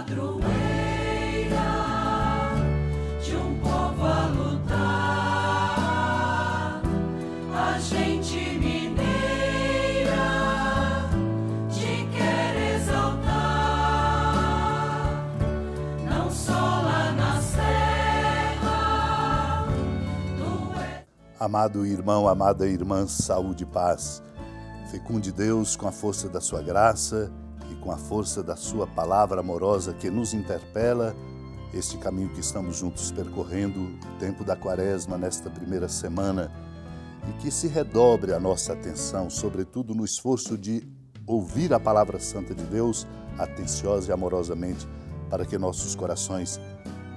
padroeira de um povo a lutar, a gente mineira te quer exaltar, não só lá na serra. Amado irmão, amada irmã, saúde e paz. Fecunde Deus com a força da sua graça e com a força da sua palavra amorosa que nos interpela, este caminho que estamos juntos percorrendo, o tempo da quaresma nesta primeira semana, e que se redobre a nossa atenção, sobretudo no esforço de ouvir a palavra santa de Deus atenciosa e amorosamente, para que nossos corações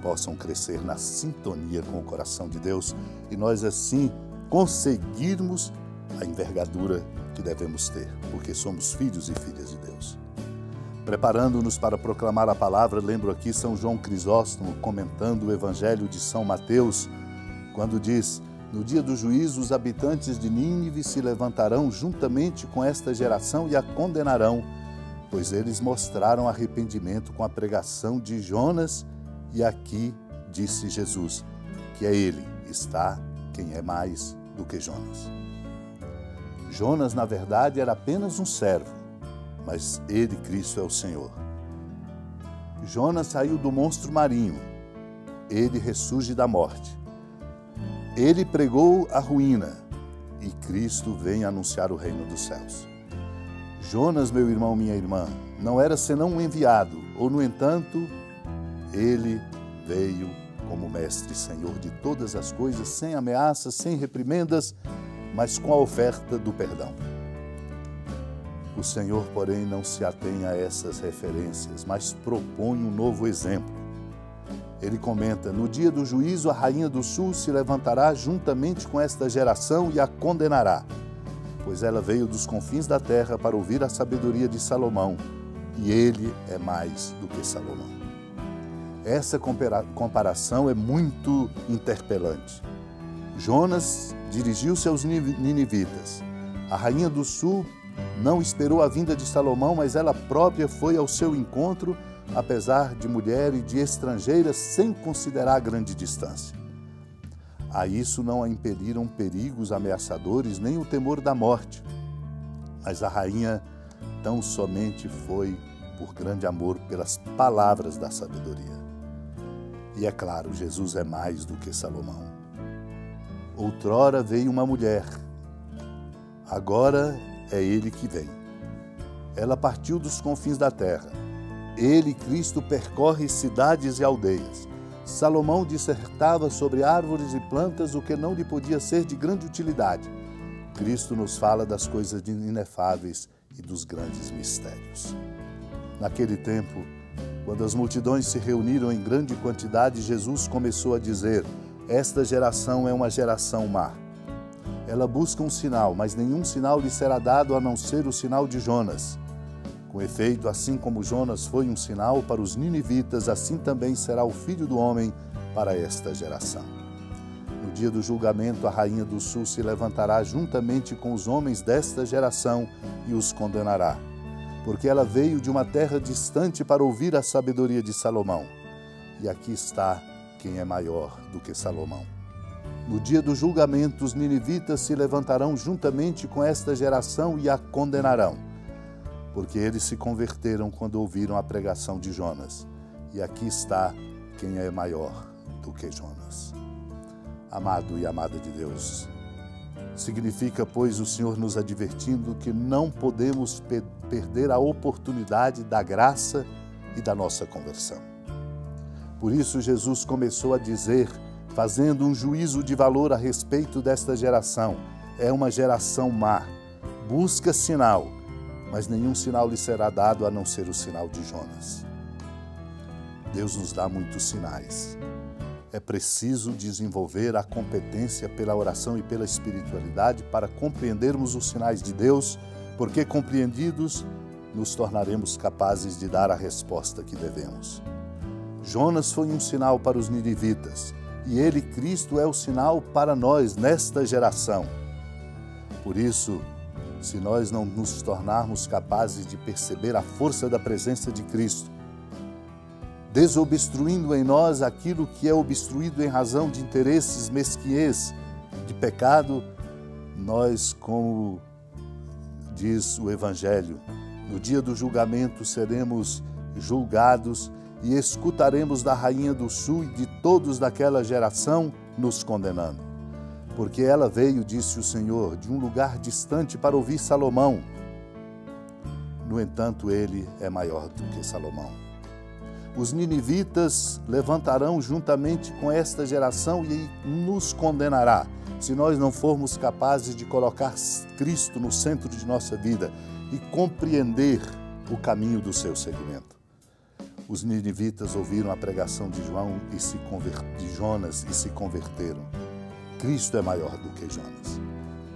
possam crescer na sintonia com o coração de Deus e nós assim conseguirmos a envergadura que devemos ter, porque somos filhos e filhas de Deus. Preparando-nos para proclamar a palavra, lembro aqui São João Crisóstomo comentando o Evangelho de São Mateus, quando diz: no dia do juízo os habitantes de Nínive se levantarão juntamente com esta geração e a condenarão, pois eles mostraram arrependimento com a pregação de Jonas, e aqui disse Jesus, que é ele, está quem é mais do que Jonas. Jonas, na verdade, era apenas um servo, mas ele, Cristo, é o Senhor. Jonas saiu do monstro marinho, ele ressurge da morte. Ele pregou a ruína e Cristo vem anunciar o reino dos céus. Jonas, meu irmão, minha irmã, não era senão um enviado, ou, no entanto, ele veio como mestre e Senhor de todas as coisas, sem ameaças, sem reprimendas, mas com a oferta do perdão. O Senhor, porém, não se atém a essas referências, mas propõe um novo exemplo. Ele comenta: no dia do juízo, a rainha do sul se levantará juntamente com esta geração e a condenará, pois ela veio dos confins da terra para ouvir a sabedoria de Salomão, e ele é mais do que Salomão. Essa comparação é muito interpelante. Jonas dirigiu-se aos ninivitas. A rainha do sul não esperou a vinda de Salomão, mas ela própria foi ao seu encontro, apesar de mulher e de estrangeira, sem considerar a grande distância. A isso não a impeliram perigos ameaçadores, nem o temor da morte. Mas a rainha tão somente foi por grande amor pelas palavras da sabedoria. E é claro, Jesus é mais do que Salomão. Outrora veio uma mulher, agora é ele que vem. Ela partiu dos confins da terra. Ele, Cristo, percorre cidades e aldeias. Salomão dissertava sobre árvores e plantas o que não lhe podia ser de grande utilidade. Cristo nos fala das coisas inefáveis e dos grandes mistérios. Naquele tempo, quando as multidões se reuniram em grande quantidade, Jesus começou a dizer: esta geração é uma geração má. Ela busca um sinal, mas nenhum sinal lhe será dado a não ser o sinal de Jonas. Com efeito, assim como Jonas foi um sinal para os ninivitas, assim também será o Filho do Homem para esta geração. No dia do julgamento, a rainha do sul se levantará juntamente com os homens desta geração e os condenará, porque ela veio de uma terra distante para ouvir a sabedoria de Salomão. E aqui está quem é maior do que Salomão. No dia do julgamento, os ninivitas se levantarão juntamente com esta geração e a condenarão, porque eles se converteram quando ouviram a pregação de Jonas. E aqui está quem é maior do que Jonas. Amado e amada de Deus, significa, pois, o Senhor nos advertindo que não podemos perder a oportunidade da graça e da nossa conversão. Por isso, Jesus começou a dizer, fazendo um juízo de valor a respeito desta geração: é uma geração má, busca sinal, mas nenhum sinal lhe será dado a não ser o sinal de Jonas. Deus nos dá muitos sinais. É preciso desenvolver a competência pela oração e pela espiritualidade para compreendermos os sinais de Deus, porque compreendidos, nos tornaremos capazes de dar a resposta que devemos. Jonas foi um sinal para os ninivitas, e ele, Cristo, é o sinal para nós nesta geração. Por isso, se nós não nos tornarmos capazes de perceber a força da presença de Cristo, desobstruindo em nós aquilo que é obstruído em razão de interesses mesquinhez, de pecado, nós, como diz o Evangelho, no dia do julgamento seremos julgados e escutaremos da Rainha do Sul e de todos daquela geração nos condenando. Porque ela veio, disse o Senhor, de um lugar distante para ouvir Salomão. No entanto, ele é maior do que Salomão. Os ninivitas levantarão juntamente com esta geração e nos condenará, se nós não formos capazes de colocar Cristo no centro de nossa vida e compreender o caminho do seu seguimento. Os ninivitas ouviram a pregação de Jonas e se converteram. Cristo é maior do que Jonas.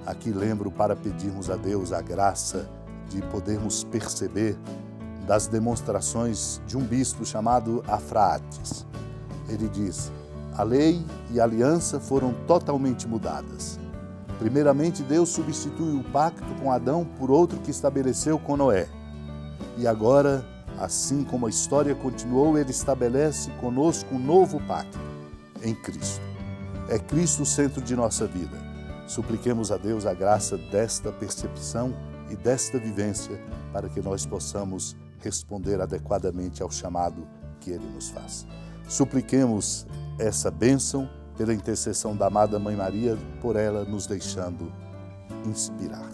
Aqui lembro para pedirmos a Deus a graça de podermos perceber das demonstrações de um bispo chamado Afraates. Ele diz: a lei e a aliança foram totalmente mudadas. Primeiramente, Deus substituiu o pacto com Adão por outro que estabeleceu com Noé. E agora, assim como a história continuou, Ele estabelece conosco um novo pacto em Cristo. É Cristo o centro de nossa vida. Supliquemos a Deus a graça desta percepção e desta vivência para que nós possamos responder adequadamente ao chamado que Ele nos faz. Supliquemos essa bênção pela intercessão da amada Mãe Maria, por ela nos deixando inspirar.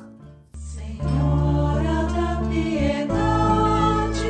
Senhora da piedade,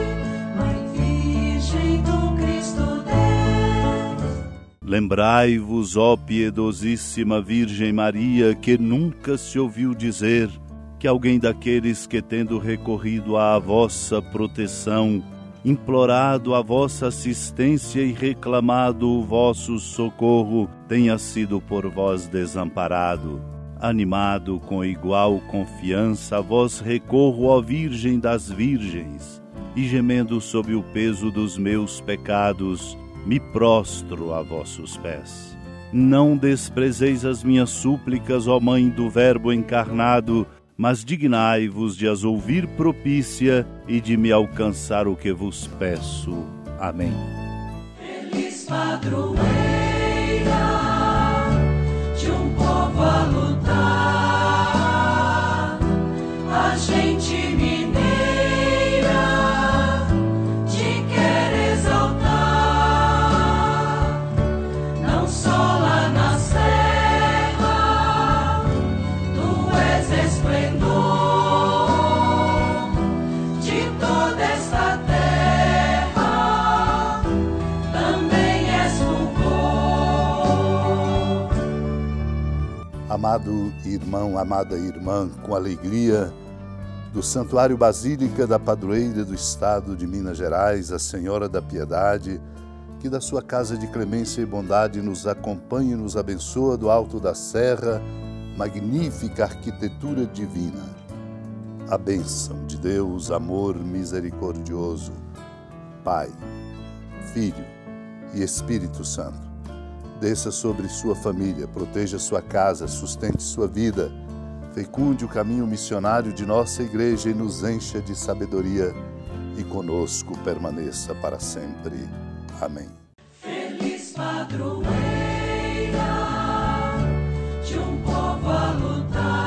Mãe Virgem do Cristo Deus. Lembrai-vos, ó piedosíssima Virgem Maria, que nunca se ouviu dizer que alguém daqueles que, tendo recorrido à vossa proteção, implorado a vossa assistência e reclamado o vosso socorro, tenha sido por vós desamparado. Animado com igual confiança, a vós recorro, ó Virgem das Virgens, e gemendo sob o peso dos meus pecados, me prostro a vossos pés. Não desprezeis as minhas súplicas, ó Mãe do Verbo encarnado, mas dignai-vos de as ouvir propícia e de me alcançar o que vos peço. Amém. Feliz padroeira de um povo a lutar, a gente mineira te quer exaltar, não só lá na serra, tu és esplendor de toda esta terra, também és fulgor. Amado irmão, amada irmã, com alegria do Santuário Basílica da Padroeira do Estado de Minas Gerais, a Senhora da Piedade, que da sua casa de clemência e bondade nos acompanhe e nos abençoa do alto da serra, magnífica arquitetura divina. A bênção de Deus, amor misericordioso, Pai, Filho e Espírito Santo, desça sobre sua família, proteja sua casa, sustente sua vida, fecunde o caminho missionário de nossa igreja e nos encha de sabedoria e conosco permaneça para sempre. Amém. Feliz padroeira de um povo a lutar.